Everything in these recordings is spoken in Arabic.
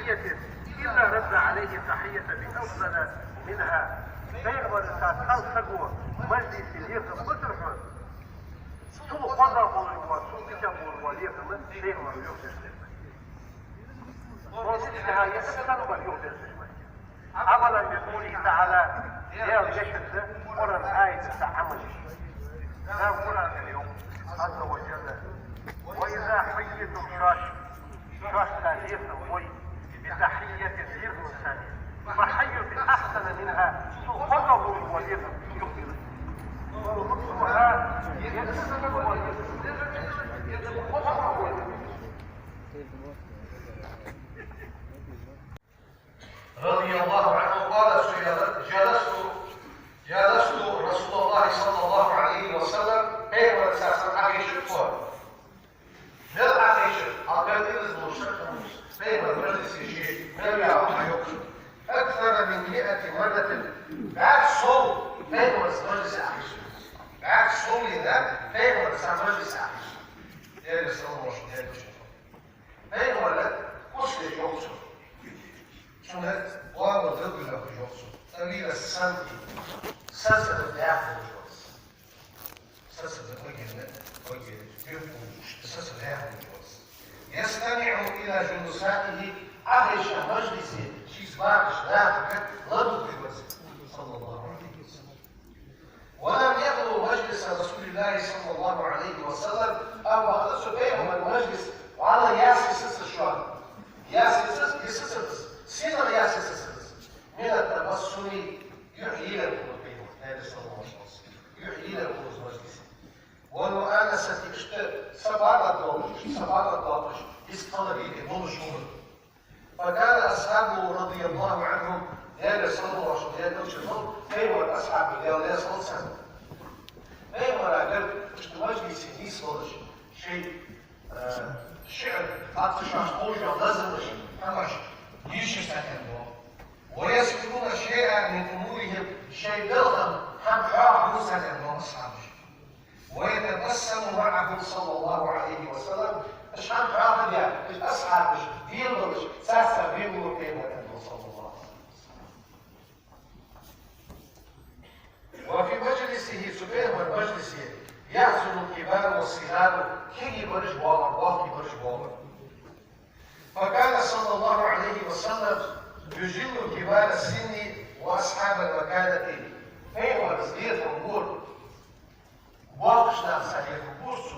تحية إلا رد عليه تحية بأفضل منها. بيغمر تاتخل سقوة مجلس اليقظ مطرحا سوء قضى بولوا سوء كتابوا واليقظ بيغمر يقظ ومثلها يتسلم اليقظ. عملا بقوله تعالى يا الجشد قرن آية تعمل نعم قرن اليوم عز وجل وإذا حييتم شاش ثانية بتحية اليقظ ثانية فحيوا بأحسن منها سوء واليقظ يقبل ومثلها يتسلم رضي الله عنه قال جلست رسول الله صلى الله عليه وسلم بين اساسا عائشه نل عائشه اقدر المشترك بين المجلس الشيء ما يعرف اكثر من 100 مره بعد صوم بين مجلس عائشه بعد صوم ذا بين مجلس عائشه ده الصوم مش ده بين ولا وش يوصل Zodat waarom wil je dat Jos? Dan wie dat santi, sansa de dergelijke Jos. Sansa de oye, sansa de dergelijke Jos. يستمع إلى جلسائه عائش مجلسه شيزبار شلاقك لدو الوزن صلى الله عليه وسلم. ولم يخلو مجلس رسول الله صلى الله عليه وسلم أو أخلص بينهم المجلس وعلى ياسس الشوان ياسس سيدنا ياسس من التبسم يحيي له القلوب هذا صلى الله عليه وسلم يحيي له القلوب والمؤانسة سبعة طاقش استطلب يكون شهر فكان أصحابه رضي الله عنهم هذا صلى الله عليه وسلم أيوة الأصحاب اللي لا صلى الله عليه وسلم أيوة أقل مجلس يديس شيء شعر أطشاش قوجة لازم أمش يشتكوا ويسكتون شيئا من امورهم شيء بلغم هم حاح مسلم واصحابه ويتبسم معه صلى الله عليه وسلم مش هم حاح يعني مش اصحابه ديلوش ساسا بيقولوا كيف صلى الله عليه وسلم. وفي مجلسه سبحانه ومجلسه يحزن الكبار والصغار كي برج بابر واقي برج بابر. فكان صلى الله عليه وسلم يجل كبار السن واصحاب المكانه ايوه صغير الامور واقشنا صغير الكورس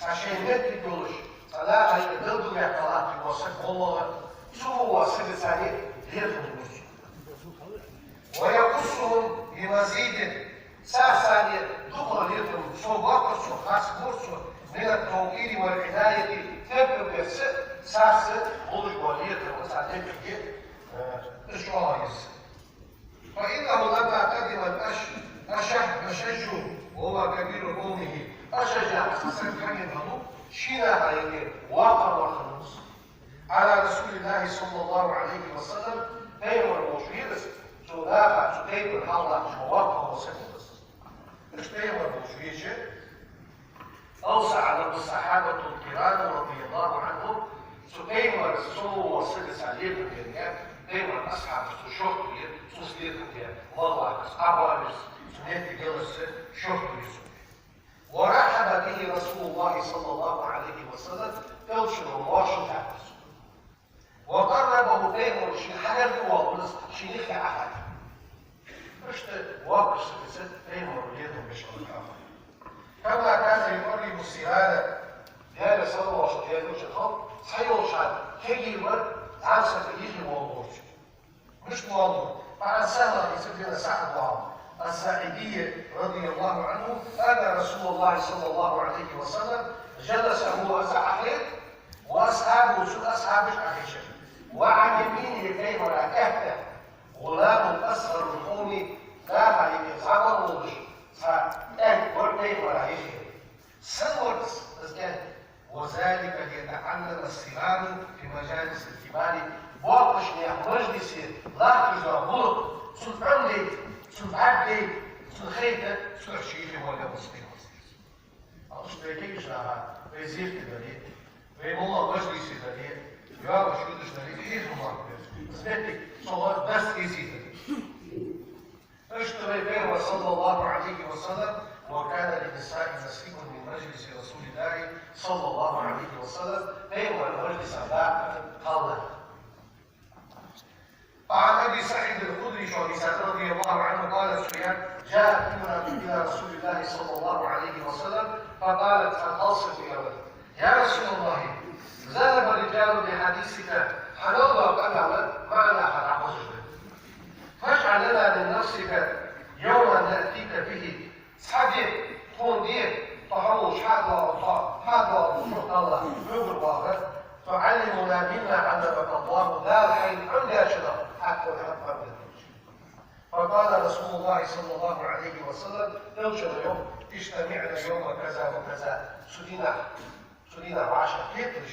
عشان نتدولش صلاح يدلدو يعقلات وصف الله شو وصف ثاني غير الكورس ويقصهم بمزيد ثانية دخل لهم صوبات خاص كورس من التوقير والعنايه تبقى ساس بولش بولية وساعتين كتير إشرايز فإنه لما قدم أشج وهو كبير قومه أشجع أساسا كلمه شينا عليه واقع وخلص على رسول الله صلى الله عليه وسلم أيوة المشهيرس تدافع تقيم الله واقع وسلس اشتيوة المشهيرس أوسع له الصحابة الكرام رضي الله عنهم سكيما رسول وصل عليهم الجنة دايما أصحاب الشهر سوسلير كتير والله أصحاب سنتي جلس شهر يسوع ورحب به رسول الله صلى الله عليه وسلم تلشر واشن تعبس وقربه دايما شي حاجة وقلص شي نخي أحد مش واقش ست دايما وليدهم مش كما كان يقرب السهالة هذا صلى الله عليه وسلم صحيح شعب كي يمر عن سبيل الموضوع مش موضوع مع سهلة يسمينا سعد بعض الساعدية رضي الله عنه أن رسول الله صلى الله عليه وسلم جلس هو وسعيد وأصحابه شو أصحابه عائشة وعن يمينه كيف ركعته غلام أصغر من قومي لا يتعبر وضش فأهل كيف رأيه سنورس وذلك ليتعلم الصغار في مجالس الكبار واقش مجلس لا تجربه سلطان لي سلطان لي سلخيته سلخشيه ولا مسلم أصبح كيف شاها ويزير كذلك ويمولا مجلس كذلك Ja, we zullen dus naar die gemaakt werden. Dat weet ik, zoals het best is hier. اشتري به صلى الله عليه وسلم وكان للنساء نصيب من مجلس رسول الله صلى الله عليه وسلم ايوه المجلس بعد قال عن ابي سعيد الخدري رضي الله عنه قال سفيان جاءت امراه الى رسول الله صلى الله عليه وسلم فقالت انصت يا ولد يا رسول الله ذهب الرجال بحديثك حنوضع أمامك معنا حد فاجعل لنا من نفسك يوما نأتيك به صديق تندير تحوش حاضر الله يقول واحد تعلمنا مما علمك الله لا الحين عند أشرف حتى الحق قبل فقال رسول الله صلى الله عليه وسلم نوشد يوم اجتمعنا يوم كذا وكذا سدينا وعشر كيترش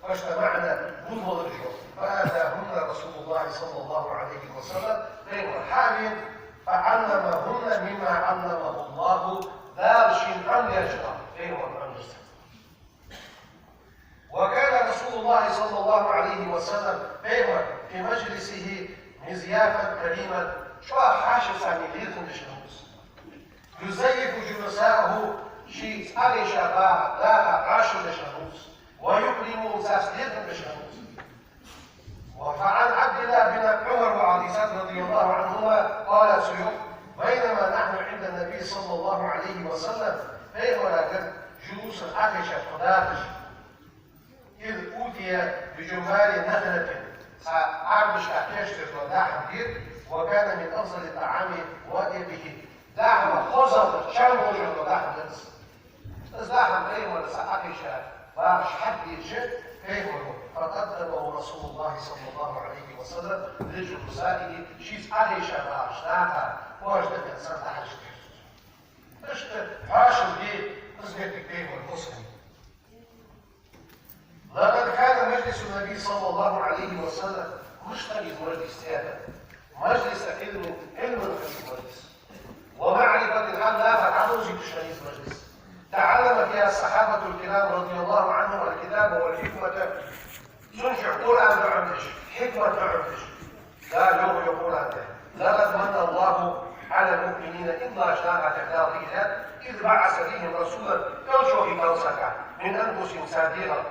فاجتمعنا منذ اليوم فآتاهن رسول الله صلى الله عليه وسلم غير حال فعلمهن مما علمه الله لا شيء عن يجرى غير عن يجرى وكان رسول الله صلى الله عليه وسلم غير في مجلسه مزيافا كريما شو حاشس عن يليتم الشمس يزيف جلساءه شيء علي شباب لا عاشر الشمس ويكرم تسليتا بالشمس وفعن عبد الله بن عمر وعائشة رضي الله عنهما قال سيوف بينما نحن عند النبي صلى الله عليه وسلم غير ولكن جلوس عائشة قداتش إذ أوتي بجمال نخلة عربش أحيشتر وداحم دير وكان من أفضل الطعام وإبه داحم خزر شامل وداحم نفس داحم غير ولا عائشة ومش حد يجد فهمه فقدمه رسول الله صلى الله عليه وسلم لجلسائه شيء عليه شباب شناها وجد الانسان تحت مش حاشم دي نسبة كتير والمسلم لقد كان مجلس النبي صلى الله عليه وسلم مشترك مجلس هذا مجلس علم في المجلس ومعرفة الحال لا فتعرض بشريف مجلس تعلم فيها الصحابة الكرام رضي الله عنهم الكتاب والحكمة تنشع قرآن بعمش حكمة بعمش لا يوم يقول عنه لقد من الله على المؤمنين إن أشناها تكلاطيها إذ بعث فيهم رسولا يرشو توسكا من أنفسهم صادقا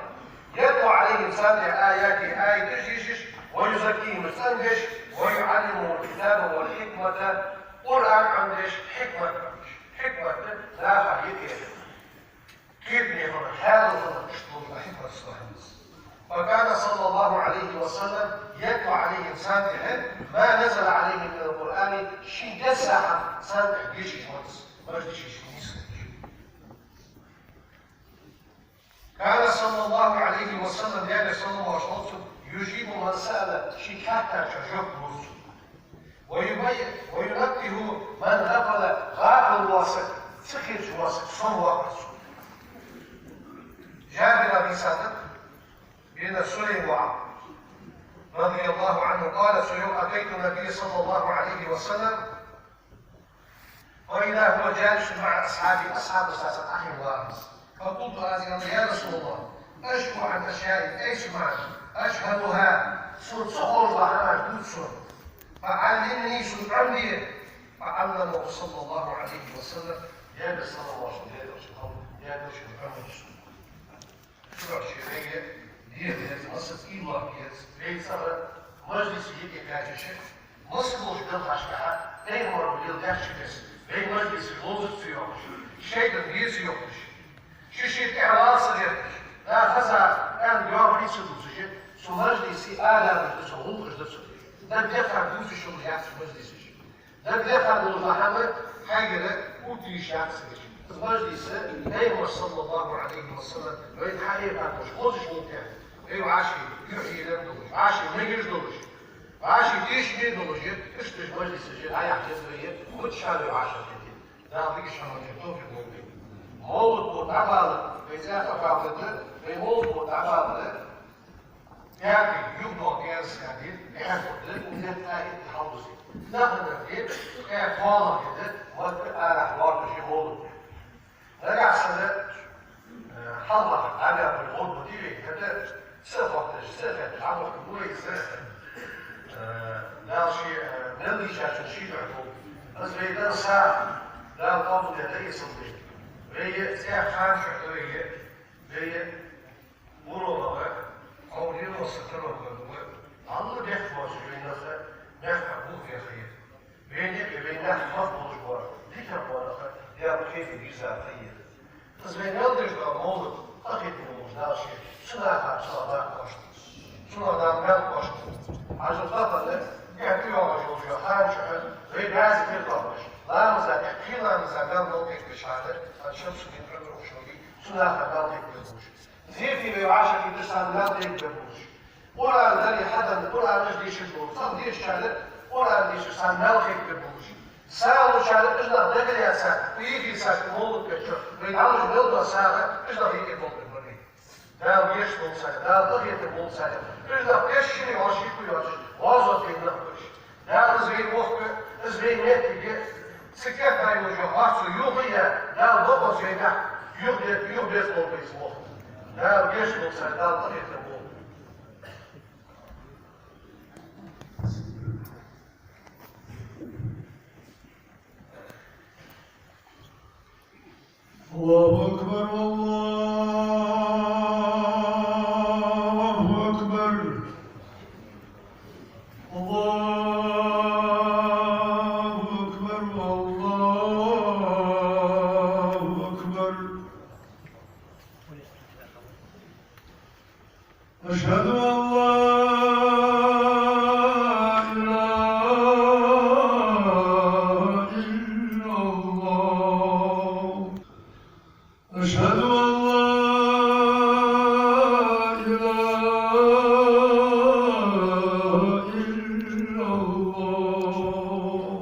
يتلو عليهم سابع آياته آية تجيش ويزكيهم سنجش ويعلمهم الكتاب والحكمة قرآن عمش حكمة لا حقيقة كيف يفرق هذا الشطور حكمة الصحيح فكان صلى الله عليه وسلم يتلو عليهم سابعا ما نزل عليهم من القرآن شيء جسح سابع جيش شمس مجدش كان صلى الله عليه وسلم يعني صلى الله عليه وسلم يجيب من سأل شيء حتى تشجب وينبه من غافل الواسط سخر الواسط صنوى جابر بن صادق بن سليم رضي الله عنه قال سليم أتيت النبي صلى الله عليه وسلم وإذا هو جالس مع أصحاب أساسة أخي وارث فقلت يا رسول الله أشكو عن أشياء إيش معك أشهدها سنصخر ضحاها جدسون فعلمني سنعملي فعلمه صلى الله عليه وسلم يا صلى الله عليه وسلم يا سنعملي شو الشيء دي قصة إيمان ليس مجلس يجي كاجشة مسلوش بالحشكة أي مرة بالكاجشة أي مجلس يوزد فيهمش شيء ديز يومش شيء إعلاص يومش لا خزا كان يوم ريس دوزج سو مجلسي آلا مجلس هو مجلس ده بيفهم دوز شو مجلس مجلس ده بيفهم المحمد حاجة قلت شخص مجلس أي صلى الله عليه وسلم وين حقيقة مش خوش ممكن أيوة عاشي يحيي لم دولش عاشي ميجرش دولش عاشي تيش مي دولش اشتش مجلس الجيل هاي حجزرية وتشالي عاشا كتير ده أعطيك شامل يطوف المؤمن مولد متعبال بيزاق أفعالته بمولد متعبال يعني يبدو جاز كتير يحفظ وكانت آية تحوزي نحن نفيد كان فاضل كده وتبقى الأحوار بشي مولد رجع سنة حضر على الغربة دي كده صفة صفة العمل كبير صفة لا شيء نلي شيء عقول بس بيدان ساعة لا قبل يدي صدق بيجي ساعة شهرية بيجي مرور أو يوم سترة بدوه الله بيحفظ بين نفسه بيحفظ في خير بين نحفظ بالجوار ديك الجوار يا كيف بيزا خير بس بين يلدش بالمولد أكيد الموجودات شيء شنو هذا شنو هذا شنو هذا مال قشط عشان خاطر يعني يوم شوف حال شحن غير لازم يطلعش لا مزاج خيلا مزاج نوقف بشهادة الشمس بيتربر وشوي شنو هذا نوقف بيوش زيتي بيعاشر في تسعة نوقف بيوش ولا ندري حدا ولا نجدي شدور صدق شهادة ولا ندري سان نوقف بيوش ساعة شهادة إجنا دقل يا ساعة ويجي ساعة مولد كشر بيعالج بلد ساعة إجنا هيك مولد بري دال يشمل ساعة دال بغية مولد ساعة إجنا كشري وشي كيوش وازو في نقطش دال زين وقت زين نتيجة سكت هاي وجهات يوغية دال بابا زينة يوغي اسمه بيسمه دال يشمل ساعة دال بغية مولد الله أكبر الله أكبر الله أكبر الله أكبر أشهد أن لا إله إلا الله أشهد أن لا إله إلا الله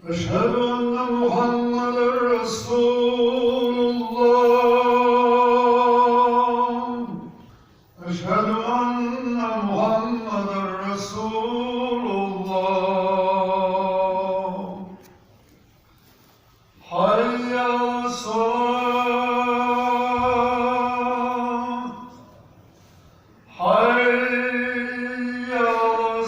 أشهد أن محمدا رسول الله أشهد أن محمدا رسول الله حي على الصلاة حي على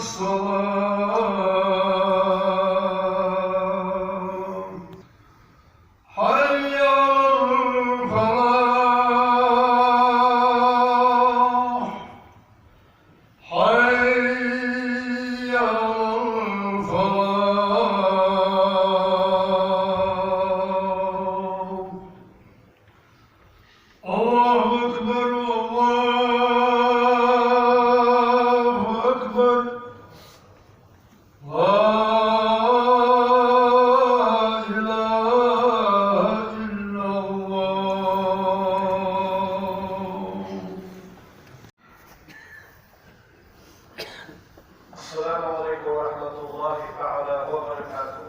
الصلاة حي على الفلاح حي على الفلاح الله أكبر الله أكبر لا إله إلا الله السلام عليكم ورحمة الله تعالى وبركاته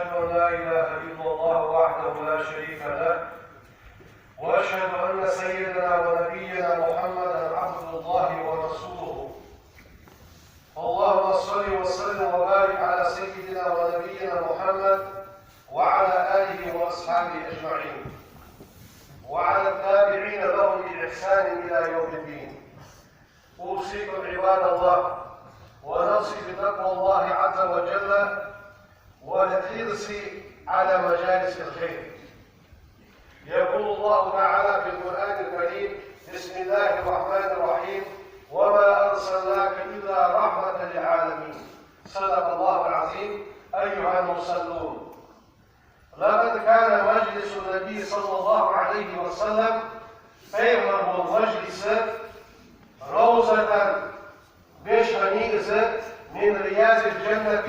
وأشهد أن لا إله إلا الله وحده لا شريك له وأشهد أن سيدنا ونبينا محمدا عبد الله ورسوله. اللهم صل وسلم وبارك على سيدنا ونبينا محمد وعلى آله وأصحابه أجمعين وعلى التابعين لهم بإحسان إلى يوم الدين. أوصيكم عباد الله ونوصي بتقوى الله عز وجل والحرص على مجالس الخير. يقول الله تعالى في القرآن الكريم: بسم الله الرحمن الرحيم: وما أرسلناك إلا رحمة للعالمين. صدق الله العظيم. أيها المصلون، لقد كان مجلس النبي صلى الله عليه وسلم فيغلب المجلس روزة بشميز من رياض الجنة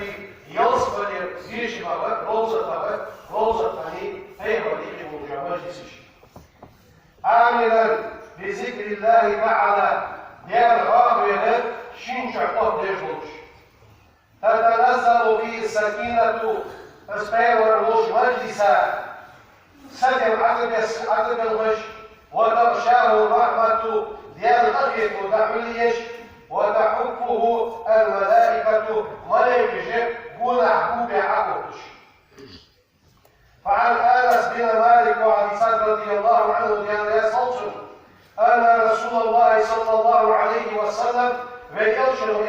يصبر يشبه روزة فيغلب مجلس عاملا بذكر الله تعالى ديال غابر شين شعطوه ديجوش تتنزل فيه السكينة فسبير الوش مجلسا سكن عقب الغش وتغشاه الرحمة ديال أخيك وتحوليش وتحفه الملائكة ملائكة قول عقوب عقوبش. فعن أنس بن مالك وعن سعد رضي الله عنه ديال يصوت أن رسول الله صلى الله عليه وسلم ويقول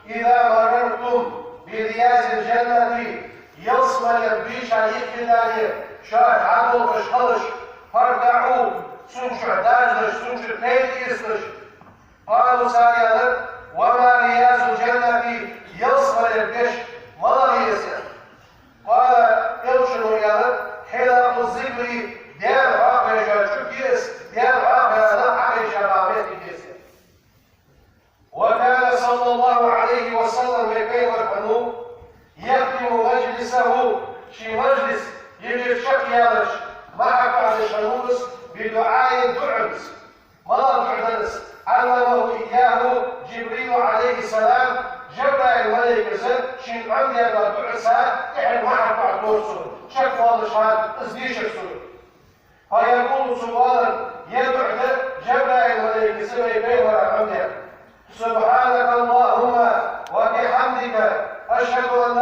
إذا مررتم برياض الجنة يصمل البيش عليك بالله شاهد عدو بشخلش فارجعوا سنشع داجلش سنشع تيل يسلش. قالوا سائلا: وما رياض الجنة يصمل البيش ما يسر؟ قال: يرشد حلق الذكر ديال عاقل شكيس ديال عاقل عاقل شبابات الجسر. وكان صلى الله عليه وسلم يقيم الحنوب يختم مجلسه شي مجلس يجي شكيالش مع بعض الشموس بدعاء دعمس ما دعمس علمه إياه جبريل عليه السلام. جبرائيل الملك شين عندي أن دعسها إحنا مع بعض نرسل شكوى الشهاد ازديش السلوك. فيقول سؤالا يدعو جبرائيل الملك سبيل ولا عندي: سبحانك اللهم وبحمدك أشهد أن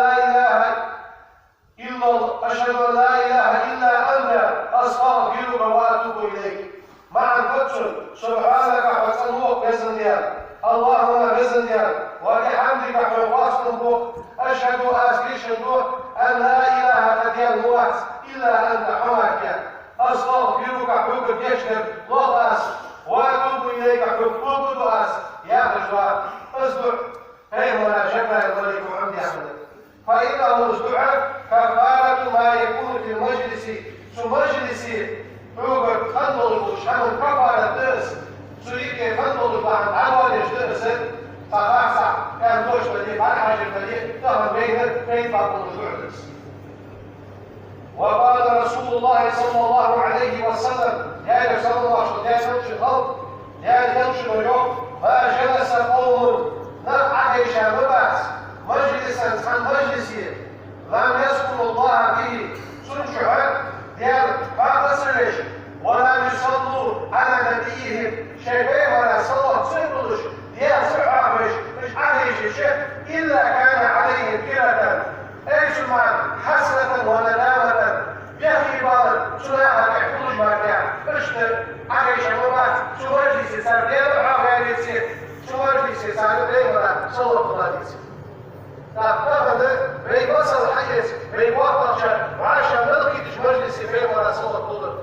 لا إله إلا أنت أستغفرك وأتوب إليك. مع القدس سبحانك وتنوك بزنديان اللهم بزنديان وبحمدك حواصل أشهد أن لا إله كديان نواس إلا أنت حماك أستغفرك حب بيشتر لغاس وأتوب إليك حب دعاس. يا رجوع اصدع فيهما جبل الملك عمد أحمد. فإنه الدعاء كفارة ما يكون في المجلس مجلس عقب خندل شان كفارة درس سوريك خندل بعد عوالج درس فقاصع كان دوش بدي بعد حاجة بدي تهم بين بعض الدرس. وقال رسول الله صلى الله عليه وسلم: يا رسول الله يا يمشي الغلط يا يمشي اليوم ما جلس قوم نفع مباس مجلسا عن مجلسه لم يذكر الله به سنشعر ديال بعض سرش ولم يصلوا على نبيهم شيئين ولا صلوا سنقلش ديال سرعة مش عليه شيء إلا كان عليهم كرة ايش المعنى حسنة وندامة بيخي بالك سلاحة يحفظ مرجع اشتر عليه مباس شو مجلس سردين وحاول يصير شو مجلس سردين ولا صلوا الله يصير. تأخذ بيوصل حيث بيوقف وعشان ملكي مجلس فين ولا صلى الطول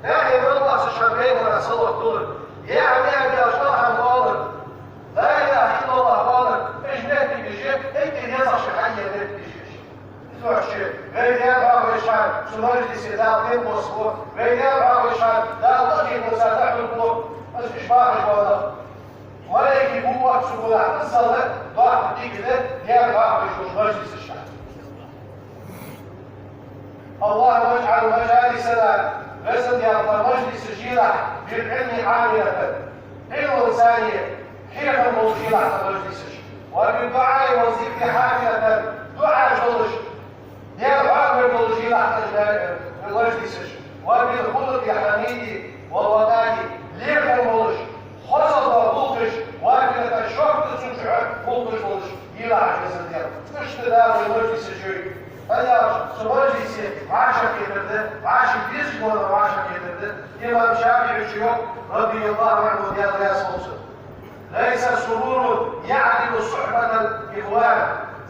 ناحي ملقص الشمعين ولا صلى الطول يعني أشرحها مقالر لا إله إلا الله قالر إيش نهتي بجيب إنت نزع شحية نهتي بجيش تروح شيء غير يبقى وشان شو مجلس ذا قيم بصبور غير يبقى وشان ذا تقي مسادح القلوب بس مش باقش والله ولا يجيبوا وقت سبولا الصلاة ضعف دي كده يرفع في مجلس الشعب. اللهم اجعل مجالسنا غسل يا مجلس الجيلة بالعلم عاملة علم ثانية حينما موجودة على مجلس الشعب وبالدعاء والذكر حاملة دعاء جلش مجلسي عاشق يدرده عاشق يسجون وعاشق يدرده إمام شافعي الشيوخ رضي الله عنه ديال يا صوصر ليس سرور يعدل صحبة الإخوان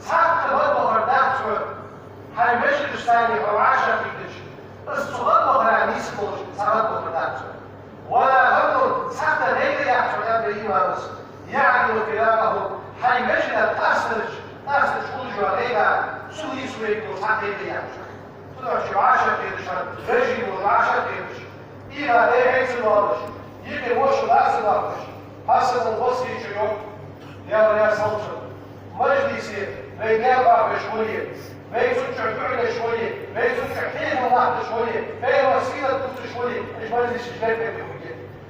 حتى برضه فردات سعود هاي مش الثاني أو عاشق يدش بس تغلط على نيسكوش سردوا فردات سعود ولا هم حتى ليلة يحصل يبدأ إمام يعدل خلافه هاي مش الأسرج أسرج عليها سوري سويكو حتى ليلة يحصل تدعش عاشق يدش رجي وعاشق يدش إلى إيه حيث الوارش يجي وش الأسر الوارش حسن البصري شيوخ يا صوتر مجلسي بينابع بشوية بيزوج فعل شوية بيزوج حين واحد شوية بين وسيلة كنت شوية مش مجلس جديد بينكم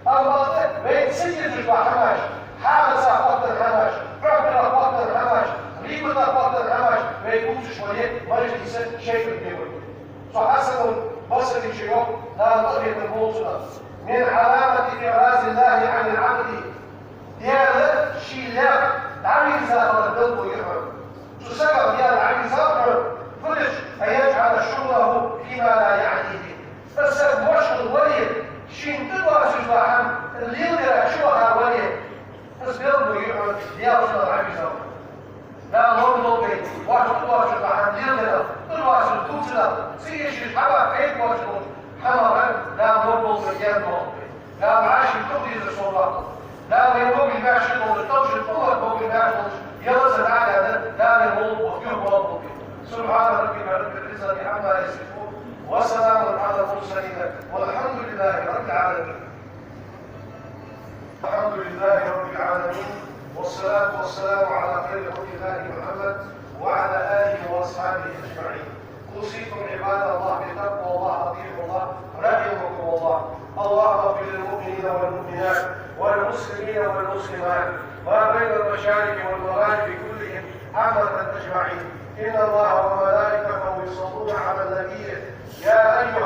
أما بين سجن جوا حماش حامل ساقط الحماش عبر قطر الحماش ريبة قطر الحماش بيكون شوية مجلس شيء بينكم فحسن البصري شيوخ لا تغير الموصلة من علامة إعراض الله عن العبد ديال شيلات عميزة القلب ويحرم تسبب ديال العميزة كلش فيجعل شغله فيما لا يعنيه بس المشغل الولي شين تدوى سجباحا اللي يقدر شوها الولي بس قلبه يحرم ديال العميزة لا نرضو بي واحد تدوى سجباحا يقدر تدوى سجباحا سيشي حبا كيف وجهه حمرا لا نرضو بيان نرضي لا معاشي تقضي لصورته لا يقوم الماشي والتوجه القوة يقوم الماشي يرسل على هذا لا يموت وفيه مرض سبحان ربك رب العزة عما يصفون وسلام على المرسلين والحمد لله رب العالمين الحمد لله رب العالمين والصلاة والسلام على خير خلق الله محمد وعلى آله وأصحابه أجمعين أوصيكم عباد الله بتقوى الله أطيعوا الله رحمكم الله اللهم اغفر للمؤمنين والمؤمنات والمسلمين والمسلمات ما بين المشارق والمغارب كلهم عامة أجمعين إن الله وملائكته يصلون على النبي يا أيها